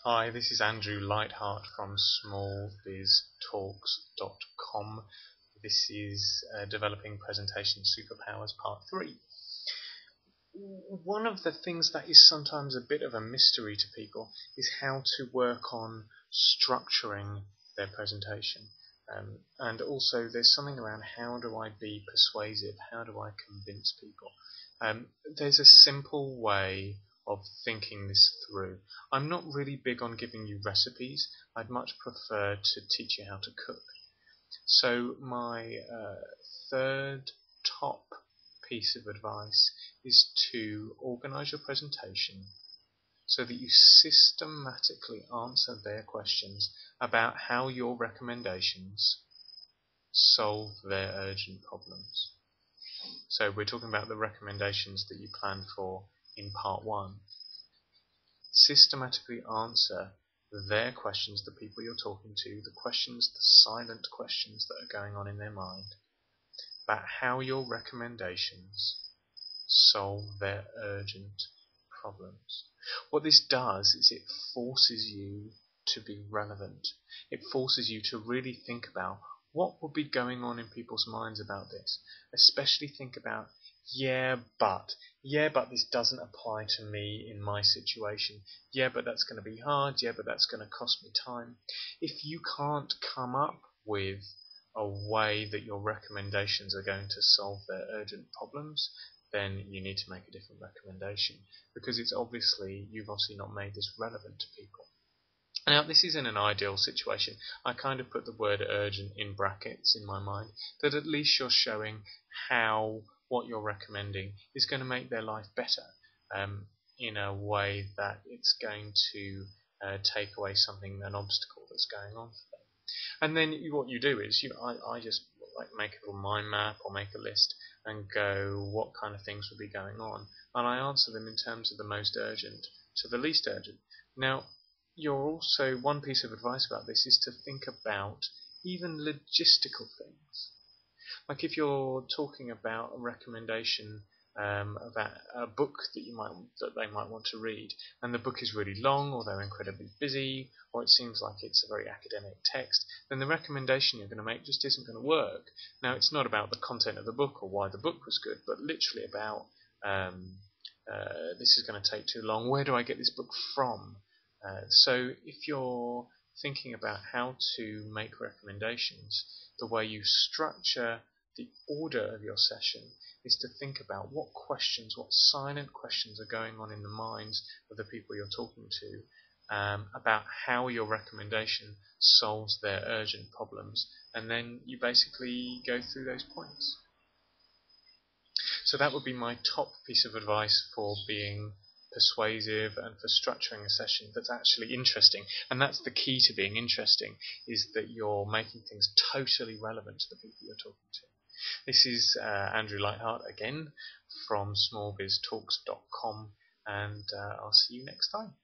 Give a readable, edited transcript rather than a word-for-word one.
Hi, this is Andrew Lightheart from smallbiztalks.com. This is Developing Presentation Superpowers Part 3. One of the things that is sometimes a bit of a mystery to people is how to work on structuring their presentation. And also there's something around how do I be persuasive, how do I convince people. There's a simple way of thinking this through. I'm not really big on giving you recipes. I'd much prefer to teach you how to cook. So my third top piece of advice is to organize your presentation so that you systematically answer their questions about how your recommendations solve their urgent problems. So we're talking about the recommendations that you planned for in part 1. Systematically answer their questions, the people you're talking to, the questions, the silent questions that are going on in their mind, about how your recommendations solve their urgent problems. What this does is it forces you to be relevant. It forces you to really think about what would be going on in people's minds about this. Especially think about, yeah, but this doesn't apply to me in my situation. Yeah, but that's going to be hard. Yeah, but that's going to cost me time. If you can't come up with a way that your recommendations are going to solve their urgent problems, then you need to make a different recommendation, because you've obviously not made this relevant to people. Now, this isn't an ideal situation. I kind of put the word urgent in brackets in my mind, that at least you're showing how what you're recommending is going to make their life better, in a way that it's going to take away an obstacle that's going on for them. And then what you do is, I just like make a little mind map or make a list and go, what kind of things will be going on, and I answer them in terms of the most urgent to the least urgent. Now, one piece of advice about this is to think about even logistical things. Like if you're talking about a recommendation about a book that they might want to read, and the book is really long, or they're incredibly busy, or it seems like it's a very academic text, then the recommendation you're going to make just isn't going to work. Now, it's not about the content of the book or why the book was good, but literally about this is going to take too long. Where do I get this book from? So if you're thinking about how to make recommendations, the way you structure the order of your session is to think about what silent questions are going on in the minds of the people you're talking to, about how your recommendation solves their urgent problems, and then you basically go through those points. So that would be my top piece of advice for being persuasive and for structuring a session that's actually interesting. And that's the key to being interesting, is that you're making things totally relevant to the people you're talking to. This is Andrew Lightheart again from smallbiztalks.com, and I'll see you next time.